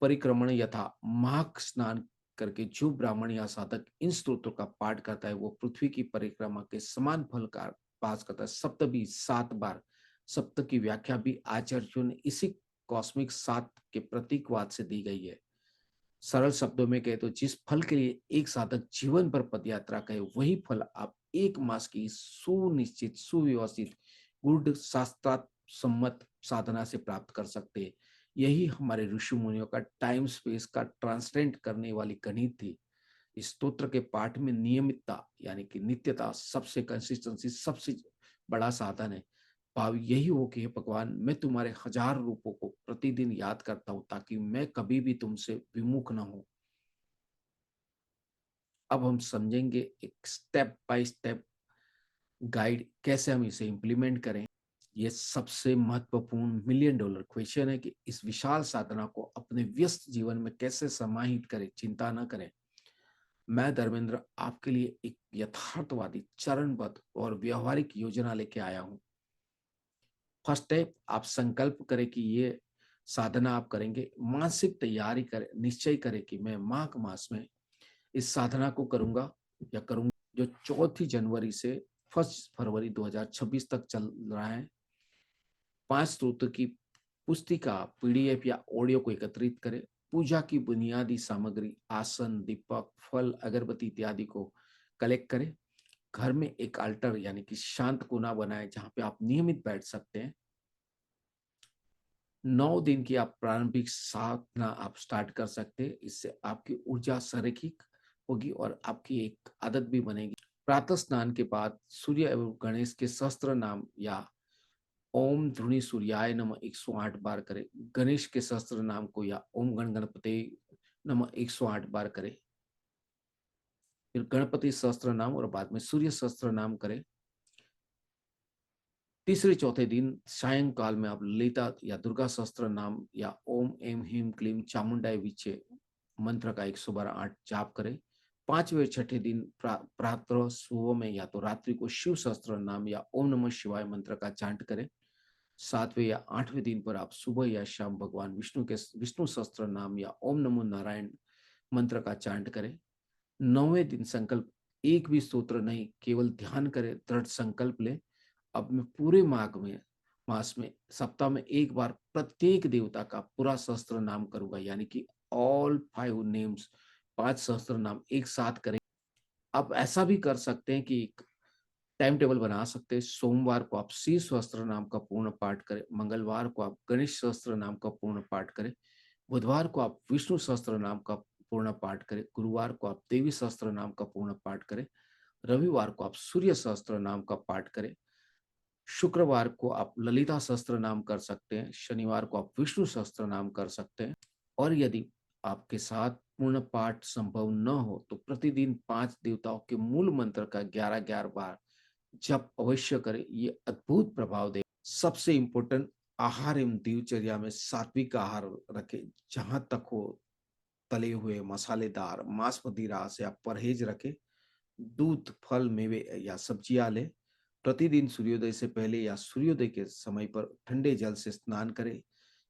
परिक्रमण यथा। माघ स्नान करके जो ब्राह्मण या साधक इन स्तोत्रों का पाठ करता है वो पृथ्वी की परिक्रमा के समान फल का पास करता है। सप्तमी 7 बार, सप्त की व्याख्या भी आचार्यों ने इसी कॉस्मिक 7 के प्रतीकवाद से दी गई है। सरल शब्दों में कहे तो जिस फल के लिए एक साधक जीवन भर पदयात्रा करे, वही फल आप 1 मास की सुनिश्चित, सुव्यवस्थित, गुढ़ शास्त्रार्थ सम्मत साधना से प्राप्त कर सकते हैं। यही हमारे ऋषि मुनियों का टाइम स्पेस का ट्रांसलेट करने वाली गणित थी। इस स्तोत्र के पाठ में नियमितता यानी कि नित्यता सबसे कंसिस्टेंसी सबसे बड़ा साधन है। भाव यही हो कि हे भगवान, मैं तुम्हारे 1000 रूपों को प्रतिदिन याद करता हूं ताकि मैं कभी भी तुमसे विमुख न हूं। अब हम समझेंगे एक स्टेप बाय स्टेप गाइड कैसे हम इसे इंप्लीमेंट करें। ये सबसे महत्वपूर्ण मिलियन डॉलर क्वेश्चन है कि इस विशाल साधना को अपने व्यस्त जीवन में कैसे समाहित करें। चिंता न करें, मैं धर्मेंद्र आपके लिए एक यथार्थवादी, चरणबद्ध और व्यवहारिक योजना लेके आया हूं। फर्स्ट स्टेप, आप संकल्प करें कि ये साधना आप करेंगे। मानसिक तैयारी करें, निश्चय करें कि मैं माघ मास में इस साधना को करूंगा या करूंगा, जो 4 जनवरी से 1 फरवरी 2026 तक चल रहा है। 5 स्तोत्र की पुस्तिका, पीडीएफ या ऑडियो को एकत्रित करें। पूजा की बुनियादी सामग्री, आसन, दीपक, फल, अगरबत्ती इत्यादि को कलेक्ट करें। घर में एक अल्टर यानी कि शांत कोना बनाए जहां पे आप नियमित बैठ सकते हैं। 9 दिन की आप प्रारंभिक साधना आप स्टार्ट कर सकते हैं। इससे आपकी ऊर्जा संरेखित होगी और आपकी एक आदत भी बनेगी। प्रातः स्नान के बाद सूर्य एवं गणेश के सहस्त्र नाम या ओम ध्रुनि सूर्याय नमः 108 बार करें। गणेश के सहस्त्र नाम को या ओम गण गणपति नमः 108 बार करें। फिर गणपति सहस्त्र नाम और बाद में सूर्य सहस्त्र नाम करें। तीसरे चौथे दिन सायंकाल में आप ललिता या दुर्गा सहस्त्र नाम या ओम एम ह्रीम क्लीम चामुंडाय विचे मंत्र का 112 जाप करें। 5वें छठे दिन प्रातः सुबह में या तो रात्रि को शिव सहस्त्र नाम या ओम नमः शिवाय मंत्र का चांट करें। 7वें या 8वें दिन पर आप सुबह या शाम भगवान विष्णु के विष्णु सहस्त्र नाम या ओम नमो नारायण मंत्र का चांट करें। 9वें दिन संकल्प, एक भी स्तोत्र नहीं, केवल ध्यान करें, दृढ़ संकल्प लें। अब मैं पूरे मास में सप्ताह में एक बार प्रत्येक देवता का पूरा सहस्त्र नाम करूंगा, यानी कि ऑल 5 नेम्स, 5 सहस्त्र नाम एक साथ करें। आप ऐसा भी कर सकते हैं कि टाइम टेबल बना सकते हैं। सोमवार को आप शिव सहस्त्र नाम का पूर्ण पाठ करें, मंगलवार को आप गणेश सहस्त्र नाम का पूर्ण पाठ करें, बुधवार को आप विष्णु सहस्त्र नाम का पूर्ण पाठ करें, गुरुवार को आप देवी सहस्त्र नाम का पूर्ण पाठ करें, रविवार को आप सूर्य सहस्त्र नाम का पाठ करें, शुक्रवार को आप ललिता सहस्त्र नाम कर सकते हैं, शनिवार को आप विष्णु सहस्त्र नाम कर सकते हैं। और यदि आपके साथ पूर्ण पाठ संभव न हो तो प्रतिदिन 5 देवताओं के मूल मंत्र का 11-11 बार जप अवश्य करें। ये अद्भुत प्रभाव दे। सबसे इंपॉर्टेंट, आहार एवं दिनचर्या में सात्विक आहार रखें। जहां तक हो तले हुए, मसालेदार, मांस मदिरा से आप परहेज रखें। दूध, फल, मेवे या सब्जियां लें। प्रतिदिन सूर्योदय से पहले या सूर्योदय के समय पर ठंडे जल से स्नान करें।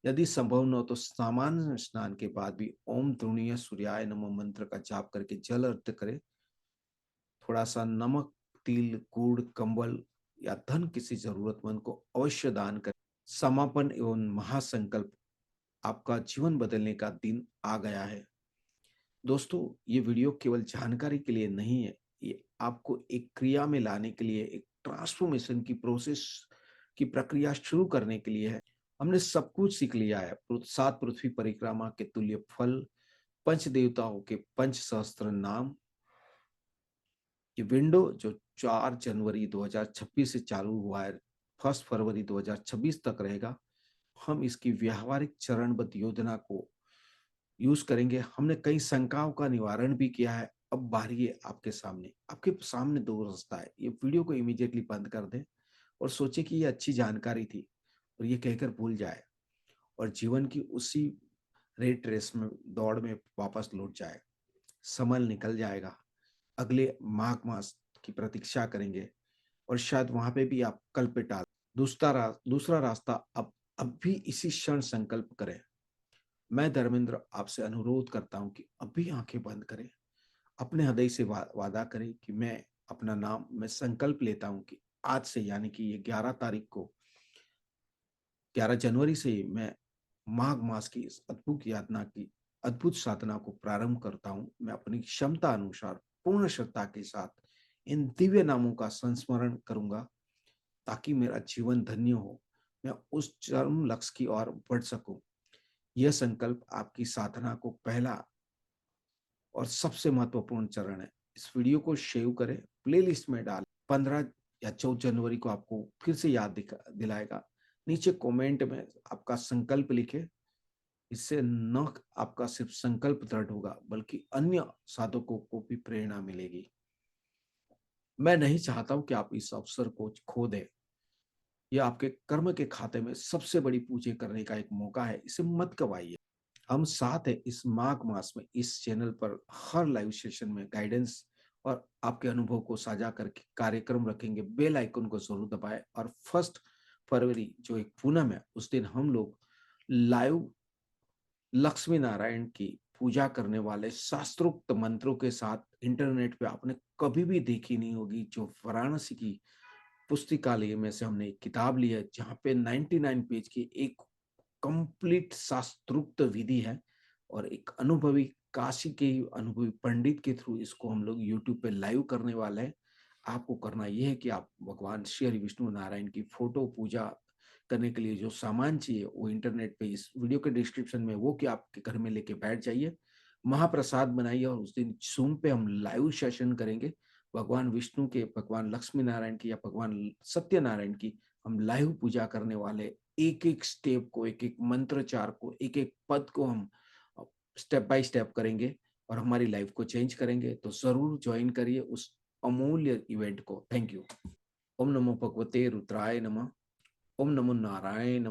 यदि संभव न हो तो सामान्य स्नान के बाद भी ओम द्रोणीय सूर्याय नमः मंत्र का जाप करके जल अर्पित करें। थोड़ा सा नमक, तिल, गुड़, कंबल या धन किसी जरूरतमंद को अवश्य दान करें। समापन एवं महासंकल्प, आपका जीवन बदलने का दिन आ गया है। दोस्तों, ये वीडियो केवल जानकारी के लिए नहीं है, ये आपको एक क्रिया में लाने के लिए, एक ट्रांसफॉर्मेशन की प्रोसेस की प्रक्रिया शुरू करने के लिए है। हमने सब कुछ सीख लिया है। 7 पृथ्वी परिक्रमा के तुल्य फल, पंच देवताओं के पंच सहस्त्र नाम। ये विंडो जो 4 जनवरी 2026 से चालू हुआ है, 1 फरवरी 2026 तक रहेगा। हम इसकी व्यावहारिक चरणबद्ध योजना को यूज करेंगे। हमने कई शंकाओं का निवारण भी किया है। अब बारी है आपके सामने 2 रास्ता है। ये वीडियो को इमीडिएटली बंद कर दें और सोचे कि ये अच्छी जानकारी थी और ये कहकर भूल जाए और जीवन की उसी रेट रेस में, दौड़ में वापस लौट जाए। समय निकल जाएगा, अगले माघ मास की प्रतीक्षा करेंगे और शायद वहां पे भी आप कल पे टाल। दूसरा रास्ता, अब भी इसी क्षण संकल्प करें। मैं धर्मेंद्र आपसे अनुरोध करता हूं कि अभी आंखें बंद करें, अपने हृदय से वादा करें कि मैं अपना नाम, मैं संकल्प लेता हूं कि आज से यानी कि ये 11 तारीख को, 11 जनवरी से ही मैं माघ मास की इस अद्भुत यातना की अद्भुत साधना को प्रारंभ करता हूं। मैं अपनी क्षमता अनुसार पूर्ण श्रद्धा के साथ इन दिव्य नामों का संस्मरण करूंगा ताकि मेरा जीवन धन्य हो, मैं उस चरम लक्ष्य की ओर बढ़ सकूं। यह संकल्प आपकी साधना को पहला और सबसे महत्वपूर्ण चरण है। इस वीडियो को शेयर करें, प्लेलिस्ट में डालें। 15 या 14 जनवरी को आपको फिर से याद दिलाएगा। नीचे कमेंट में आपका संकल्प लिखे। इससे न आपका सिर्फ संकल्प दृढ़ होगा बल्कि अन्य साधकों को भी प्रेरणा मिलेगी। मैं नहीं चाहता हूं कि आप इस अवसर को खो दें। यह आपके कर्म के खाते में सबसे बड़ी पूंजी करने का एक मौका है, इसे मत गवाइए। हम साथ हैं इस माघ मास में। इस चैनल पर हर लाइव सेशन में गाइडेंस और आपके अनुभव को साझा करके कार्यक्रम रखेंगे। बेल आइकन को जरूर दबाएं और 1 फरवरी जो एक पूनम है उस दिन हम लोग लाइव लक्ष्मी नारायण की पूजा करने वाले शास्त्रोक्त मंत्रों के साथ इंटरनेट पे आपने कभी भी देखी नहीं होगी, जो वाराणसी की पुस्तकालय में से हमने एक किताब ली है जहाँ पे 99 पेज की एक कंप्लीट शास्त्रोक्त विधि है और एक अनुभवी काशी के ही अनुभवी पंडित के थ्रू इसको हम लोग यूट्यूब पे लाइव करने वाले हैं। आपको करना यह है कि आप भगवान श्री हरि विष्णु नारायण की फोटो पूजा करने के लिए जो सामान चाहिए वो इंटरनेट पे इस वीडियो के डिस्क्रिप्शन में वो कि आपके घर में लेके बैठ जाइए, महाप्रसाद बनाइए और उस दिन जूम पे हम लाइव सेशन करेंगे। भगवान विष्णु के, भगवान लक्ष्मी नारायण की या भगवान सत्यनारायण की हम लाइव पूजा करने वाले। एक एक स्टेप को, एक एक मंत्रचार को, एक एक पद को हम स्टेप बाय स्टेप करेंगे और हमारी लाइफ को चेंज करेंगे। तो जरूर ज्वाइन करिए उस अमूल्य इवेंट को। Thank you. ओम नमो भगवते रुद्राय नमः। ओम नमो नारायण।